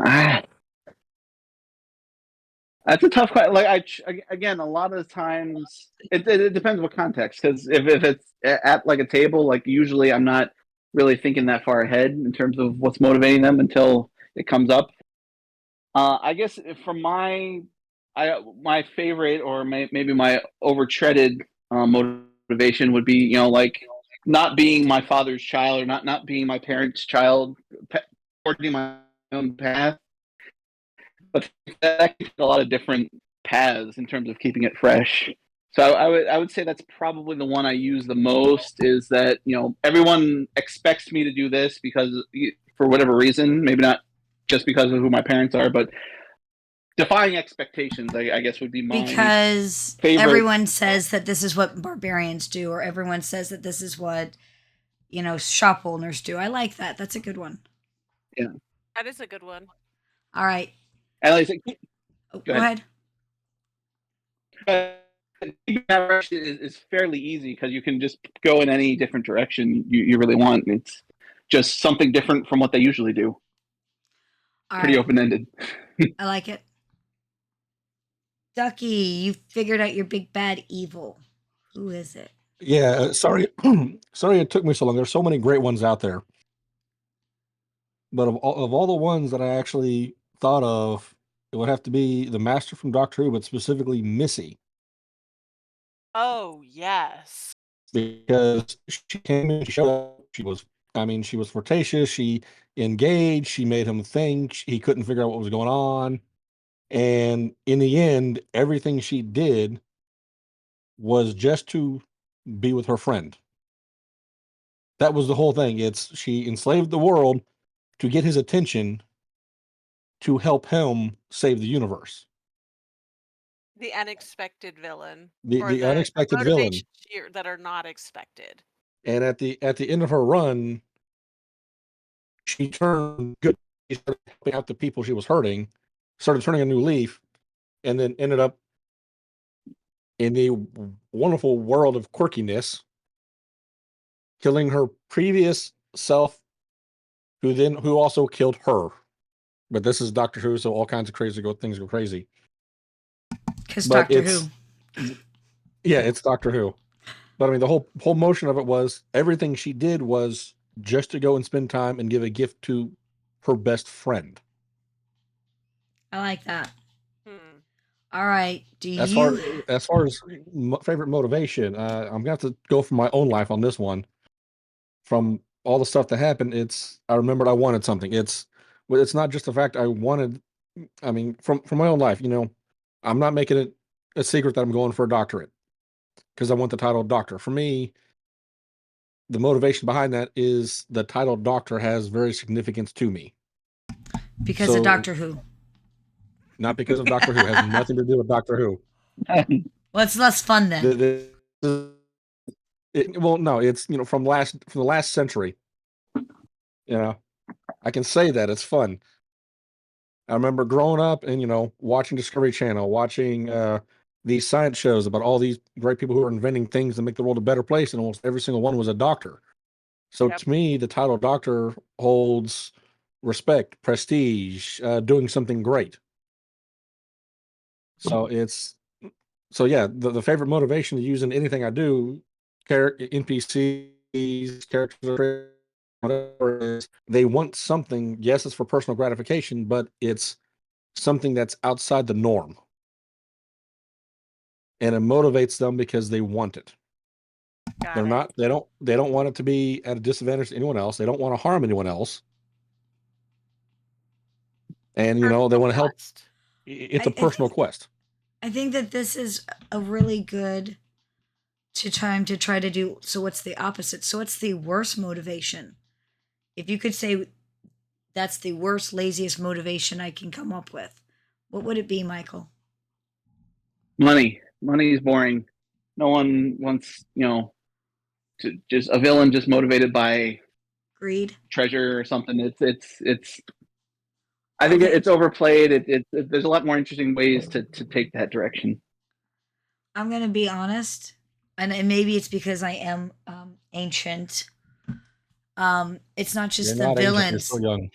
That's a tough question. Like again, a lot of the times it depends what context. Because if it's at like a table, like usually I'm not really thinking that far ahead in terms of what's motivating them until it comes up. I guess for my favorite or maybe my overtreaded motivation would be like not being my father's child or not being my parents' child, forging my own path. But that can take a lot of different paths in terms of keeping it fresh. So I would say that's probably the one I use the most. Is that everyone expects me to do this because for whatever reason, maybe not just because of who my parents are, but defying expectations, I guess, would be my because favorite. Everyone says that this is what barbarians do, or everyone says that this is what shop owners do. I like that. That's a good one. Yeah, that is a good one. All right. and like, Go ahead. Keeping that direction is fairly easy because you can just go in any different direction you really want. It's just something different from what they usually do. All Pretty right. open-ended. I like it. Ducky, you figured out your big bad evil. Who is it? Yeah, sorry, sorry it took me so long. There's so many great ones out there, but of all the ones that I actually thought of, it would have to be the Master from Doctor Who, but specifically Missy, Oh, yes. because she came in, she showed up, she was flirtatious, she engaged, she made him think, he couldn't figure out what was going on, and in the end, everything she did was just to be with her friend. That was the whole thing. She enslaved the world to get his attention to help him save the universe. The unexpected villain, or The the unexpected villain. motivations that are not expected. And at the end of her run, she turned good. She started helping out the people she was hurting, started turning a new leaf, and then ended up in the wonderful world of quirkiness, killing her previous self, who also killed her. But this is Doctor Who, so all kinds of things go crazy. Because But Doctor Who. Yeah, it's Doctor Who. But I mean, the whole motion of it was everything she did was just to go and spend time and give a gift to her best friend. I like that. Hmm. All right. As far as favorite motivation, I'm going to have to go from my own life on this one. From all the stuff that happened, I remembered I wanted something. It's not just the fact I wanted. I mean, from my own life, I'm not making it a secret that I'm going for a doctorate because I want the title of doctor. For me, the motivation behind that is the title doctor has very significance to me. Because of Doctor Who. Not because of Doctor Who. It has nothing to do with Doctor Who. Well, it's less fun then. Well, no, it's from the last century. I can say that it's fun. I remember growing up and watching Discovery Channel, watching these science shows about all these great people who are inventing things to make the world a better place, and almost every single one was a doctor. So Yep. to me, the title doctor holds respect, prestige, doing something great. So So yeah, the favorite motivation to use in anything I do, NPCs, characters, whatever it is, they want something. Yes, it's for personal gratification, but it's something that's outside the norm, and it motivates them because they want it. Got it. They don't want it to be at a disadvantage to anyone else. They don't want to harm anyone else. And they want to help. Quest. It's a personal quest. I think that this is a really good time to try to do. So what's the opposite? So what's the worst motivation? If you could say that's the worst, laziest motivation I can come up with, what would it be, Michael? Money is boring. No one wants to just a villain just motivated by Greed, treasure or something. It's I think it's overplayed. There's a lot more interesting ways to take that direction. I'm gonna be honest, and maybe it's because I am ancient. It's not just You're the not ancient, you're villains. still young.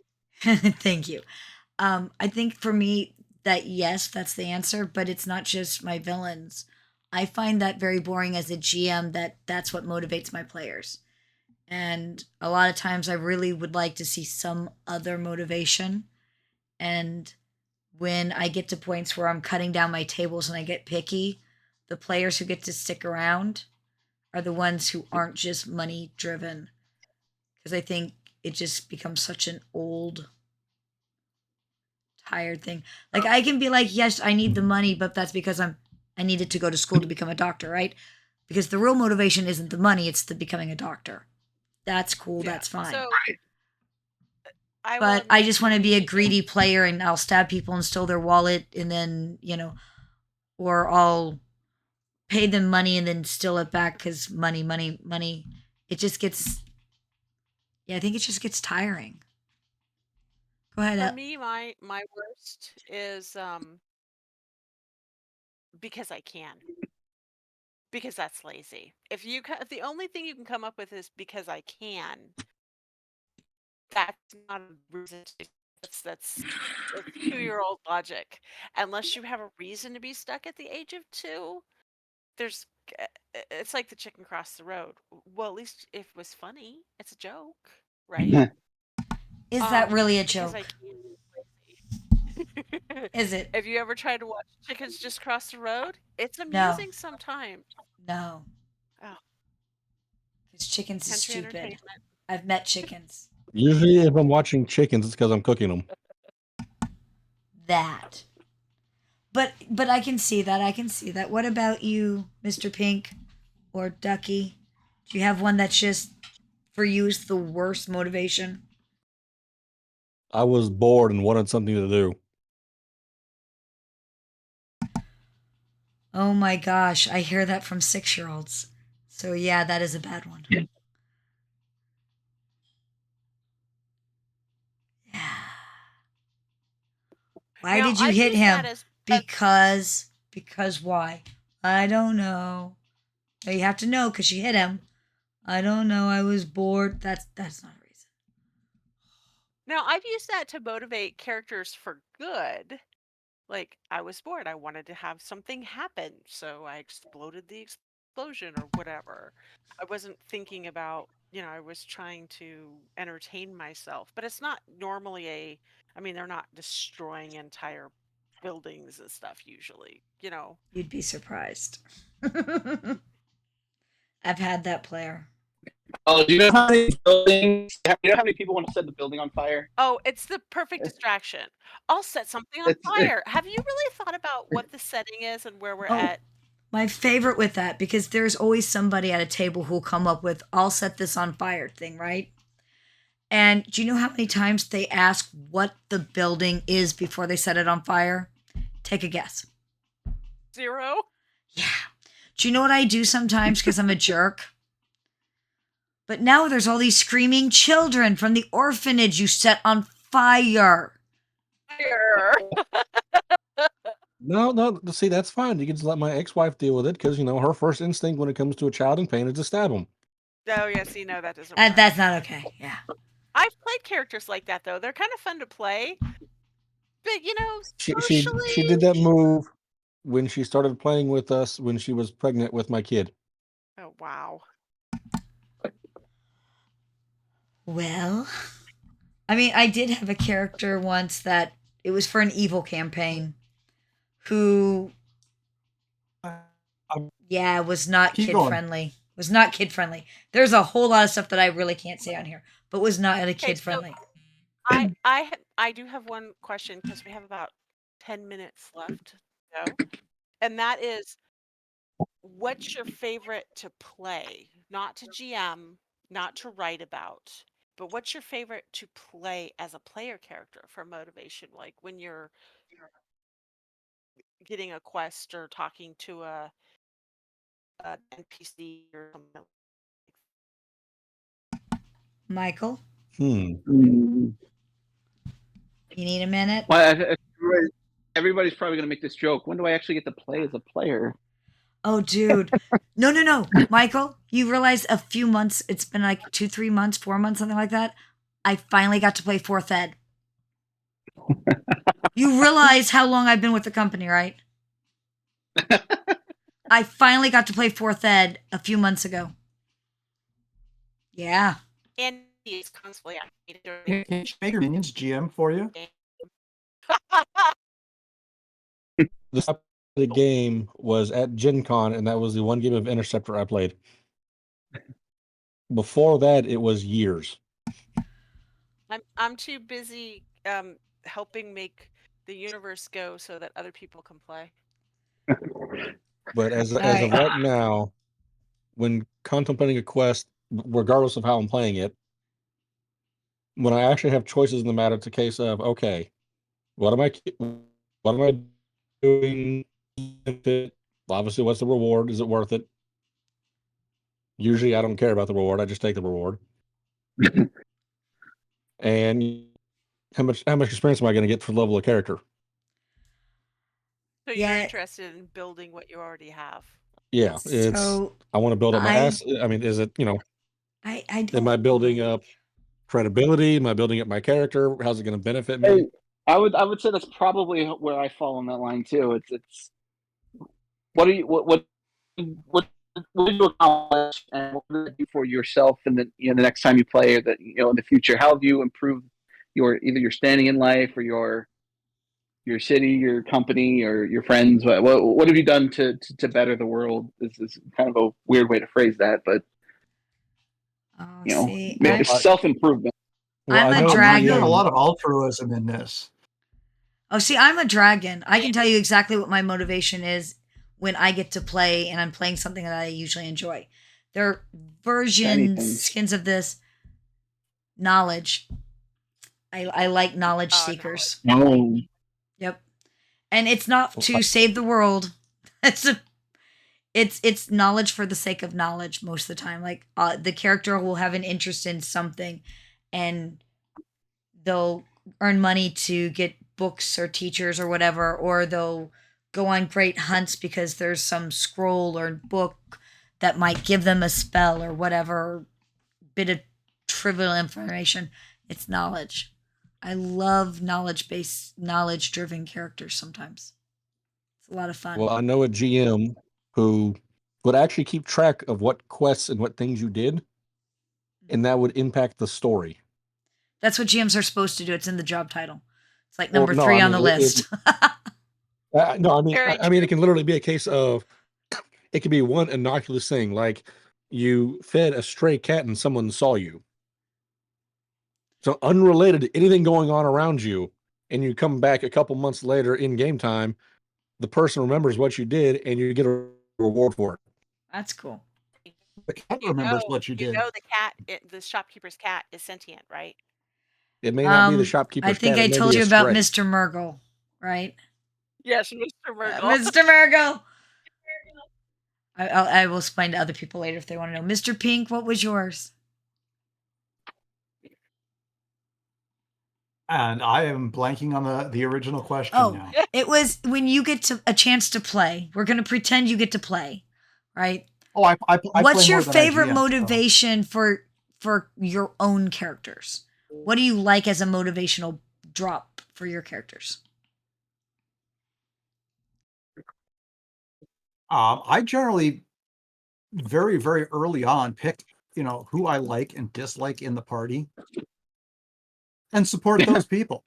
Thank you. I think for me that yes, that's the answer, but it's not just my villains. I find that very boring as a GM. That's what motivates my players, and a lot of times I really would like to see some other motivation. And when I get to points where I'm cutting down my tables and I get picky, the players who get to stick around are the ones who aren't just money driven. Because I think it just becomes such an old, tired thing. Like I can be like, yes, I need the money, but that's because I needed to go to school to become a doctor, right? Because the real motivation isn't the money, it's the becoming a doctor. That's cool, Yeah. that's fine. So but I just want to be a greedy player and I'll stab people and steal their wallet and then, or I'll pay them money and then steal it back because money. It just gets, I think it just gets tiring. Go ahead. For me, my worst is because I can. Because that's lazy. If the only thing you can come up with is because I can, that's not a reason to. That's 2-year-old logic. Unless you have a reason to be stuck at the age of 2, it's like the chicken crossed the road. Well, at least if it was funny, it's a joke, right? Is that really a Because joke? I can be lazy. Is it? Have you ever tried to watch chickens just cross the road? It's No. amusing sometimes. No. Oh. Because chickens is Country stupid. entertainment. I've met chickens. Usually, if I'm watching chickens, it's because I'm cooking them. That. But I can see that. I can see that. What about you, Mr. Pink or Ducky? Do you have one that's just for you is the worst motivation? I was bored and wanted something to do. Oh my gosh, I hear that from 6-year-olds. So yeah, that is a bad one. Yeah. Why did you hit him? Because why? I don't know. No, you have to know because you hit him. I don't know. I was bored. That's not a reason. Now, I've used that to motivate characters for good. Like, I was bored. I wanted to have something happen, so I exploded the explosion or whatever. I wasn't thinking about, I was trying to entertain myself. But it's not normally they're not destroying entire buildings and stuff usually, You'd be surprised. I've had that player. Oh, do you know how many buildings? You know how many people want to set the building on fire? Oh, it's the perfect distraction. I'll set something on fire. Have you really thought about what the setting is and where we're at? My favorite with that, because there's always somebody at a table who'll come up with, I'll set this on fire thing, right? And do you know how many times they ask what the building is before they set it on fire? Take a guess. 0? Yeah. Do you know what I do sometimes because I'm a jerk? But now there's all these screaming children from the orphanage you set on fire. Fire. No. See, that's fine. You can just let my ex-wife deal with it because her first instinct when it comes to a child in pain is to stab them. Oh yeah, see, no, that doesn't work. That's not okay. Yeah. I've played characters like that though. They're kind of fun to play. But she did that move when she started playing with us when she was pregnant with my kid. Oh, wow. Well, I mean, I did have a character once that it was for an evil campaign who, yeah, was not Keep kid going. friendly. Was not kid friendly. There's a whole lot of stuff that I really can't say on here, but was not a Okay, kid so friendly. I do have one question because we have about 10 minutes left to go, and that is, what's your favorite to play? Not to GM, not to write about, but what's your favorite to play as a player character for motivation? Like when you're getting a quest or talking to a NPC or something. Michael, Mm. you need a minute? Well, everybody's probably going to make this joke. When do I actually get to play as a player? Oh, dude. No. Michael, you realize a few months, it's been like 2, 3 months, 4 months, something like that. I finally got to play 4th Ed. You realize how long I've been with the company, right? I finally got to play 4th Ed a few months ago. Yeah. And is constantly activated Can during you make your minions GM for you? the game. The top of the game was at Gen Con, and that was the one game of Interceptor I played. Before that, it was years. I'm too busy helping make the universe go so that other people can play. But as All of right. right now, when contemplating a quest, regardless of how I'm playing it, when I actually have choices in the matter, it's a case of, okay, what am I doing? Obviously, what's the reward? Is it worth it? Usually, I don't care about the reward. I just take the reward. And how much experience am I going to get for the level of character? So you're Yeah. interested in building what you already have. Yeah, it's So I want to build up my I ass. I mean, is it, I am I don't building mind. up credibility? Am I building up my character? How's it going to benefit me? Hey, I would say that's probably where I fall on that line too. It's what do you what do you accomplish and what do you do for yourself and the next time you play or that in the future? How have you improved either your standing in life or your city, your company, or your friends? What have you done to better the world? This is kind of a weird way to phrase that, but Oh, see, Well, it's self improvement. I'm I a know I'm not hearing a dragon. lot of altruism in this. Oh, see, I'm a dragon. I can tell you exactly what my motivation is when I get to play and I'm playing something that I usually enjoy. There are Shiny versions, things. skins of this knowledge. I like knowledge Oh, seekers. Oh, Yep. And it's not to save the world. It's knowledge for the sake of knowledge most of the time. Like the character will have an interest in something and they'll earn money to get books or teachers or whatever, or they'll go on great hunts because there's some scroll or book that might give them a spell or whatever bit of trivial information. It's knowledge. I love knowledge driven characters sometimes. It's a lot of fun. well, I know a GM who would actually keep track of what quests and what things you did, and that would impact the story. That's what GMs are supposed to do. It's in the job title. It's like Well, number no, 3 I on mean, the list. no, very I mean, it true. can literally be a case of it could be one innocuous thing, like you fed a stray cat and someone saw you. So unrelated to anything going on around you, and you come back a couple months later in game time, the person remembers what you did, and you get a reward for it. That's cool. The cat You remembers what you did. know the shopkeeper's cat is sentient, right? It may not be the I shopkeeper's think cat; I it may told be a you about stray. Mr. Murgle, right? Yes, Mr. Murgle. Mr. Murgle. I will explain to other people later if they want to know. Mr. Pink, what was yours? And I am blanking on the original question Oh, now. it was when you get to a chance to play. We're going to pretend you get to play, right? Oh, I play What's your more than I favorite GM, so. motivation for your own characters? What do you like as a motivational drop for your characters? I generally very, very early on pick, who I like and dislike in the party and support those people.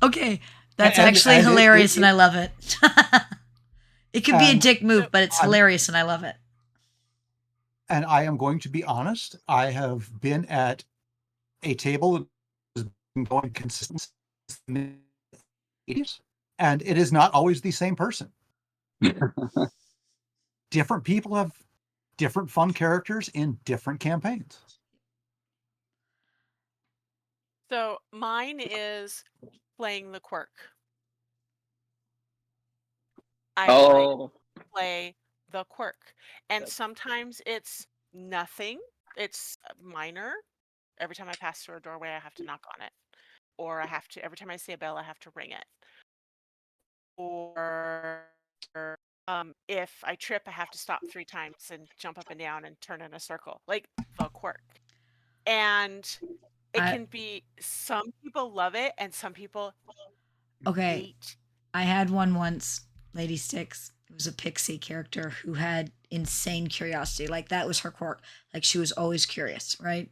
Okay, that's And actually and hilarious, and I love it. It could be a And dick move, but it's I'm hilarious, and I love it. and I am going to be honest, I have been at a table that has been going consistently since the mid-80s, and it is not always the same person. Different people have different fun characters in different campaigns. So mine is playing the quirk. I like Oh, to play the quirk. And sometimes it's nothing. It's minor. Every time I pass through a doorway, I have to knock on it. Or every time I see a bell, I have to ring it. Or if I trip, I have to stop 3 times and jump up and down and turn in a circle, like the quirk. And it I can be, some people love it and some people okay. hate. I had one once, Lady Styx. It was a pixie character who had insane curiosity. Like that was her quirk. Like she was always curious, right?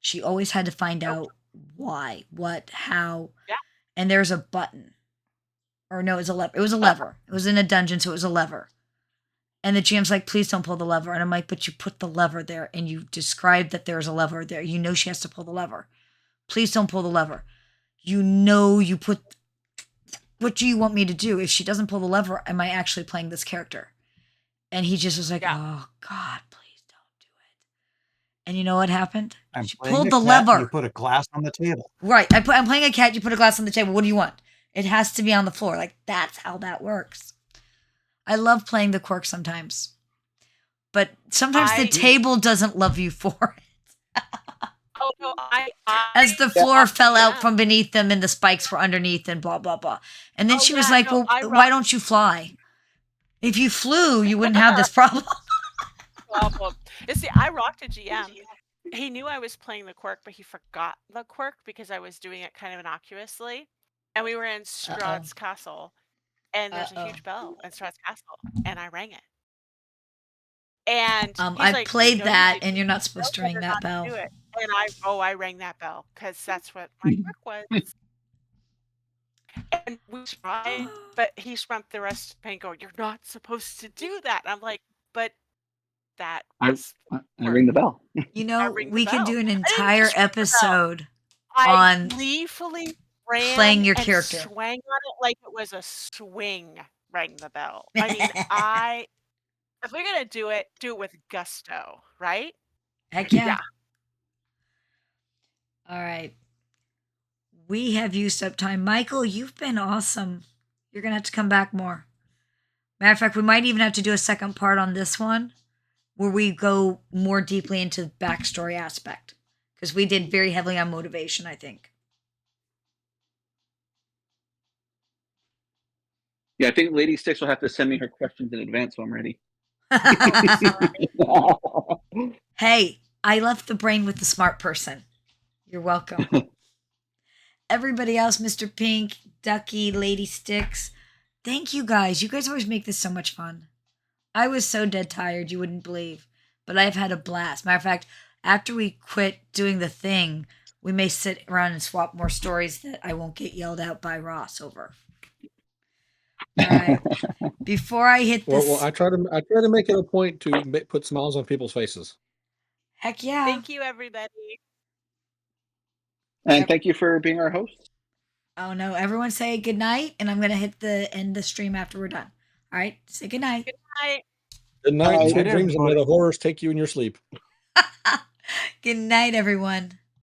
She always had to find Nope. out why, what, how. Yeah. And there's a button. Or no, it was a lever. It was a lever. It was in a dungeon, so it was a lever. And the GM's like, please don't pull the lever. And I'm like, but you put the lever there and you described that there's a lever there. You know she has to pull the lever. Please don't pull the lever. You know you put. What do you want me to do? If she doesn't pull the lever, am I actually playing this character? And he just was like, Yeah. oh, God, please don't do it. And you know what happened? I'm She playing pulled a the cat, and you lever. put a glass on the table. Right. I'm playing a cat. You put a glass on the table. What do you want? It has to be on the floor. Like, that's how that works. I love playing the quirk sometimes. But sometimes the table doesn't love you for it. Oh no, As the floor fell out from beneath them and the spikes were underneath and blah, blah, blah. And then she was like, well, why don't you fly? If you flew, you wouldn't have this problem. You see, I rocked a GM. He knew I was playing the quirk, but he forgot the quirk because I was doing it kind of innocuously. And we were in Strahd's castle, and there's a huge bell in Strahd's castle, and I rang it. And he's I like, played "No, that, and you're not supposed to ring that bell. do it." And I rang that bell because that's what my quirk was. And we tried, but he spent the rest of the pain going, "You're not supposed to do that." And I'm like, "But that I was ring the bell. You know, ring the we could bell." do an I didn't entire just ring the bell. episode I on gleefully playing ran your and character. swang on it like it was a swing, rang the bell. I mean, if we're gonna do it with gusto, right? Heck yeah. Yeah. All right. We have used up time. Michael, you've been awesome. You're going to have to come back more. Matter of fact, we might even have to do a second part on this one where we go more deeply into the backstory aspect because we did very heavily on motivation, I think. Yeah, I think Lady Styx will have to send me her questions in advance so I'm ready. Hey, I left the brain with the smart person. You're welcome. Everybody else, Mr. Pink, Ducky, Lady Styx, thank you guys. You guys always make this so much fun. I was so dead tired, you wouldn't believe. But I've had a blast. Matter of fact, after we quit doing the thing, we may sit around and swap more stories that I won't get yelled out by Ross over. All right. Before I hit this. Well, I try to make it a point to put smiles on people's faces. Heck yeah. Thank you, everybody. And thank you for being our host. Oh no, everyone say good night, and I'm gonna hit the end the stream after we're done. All right, say good night. Good night. Good night, Good sweet night, dreams, and may everybody. the horrors take you in your sleep. Good night, everyone.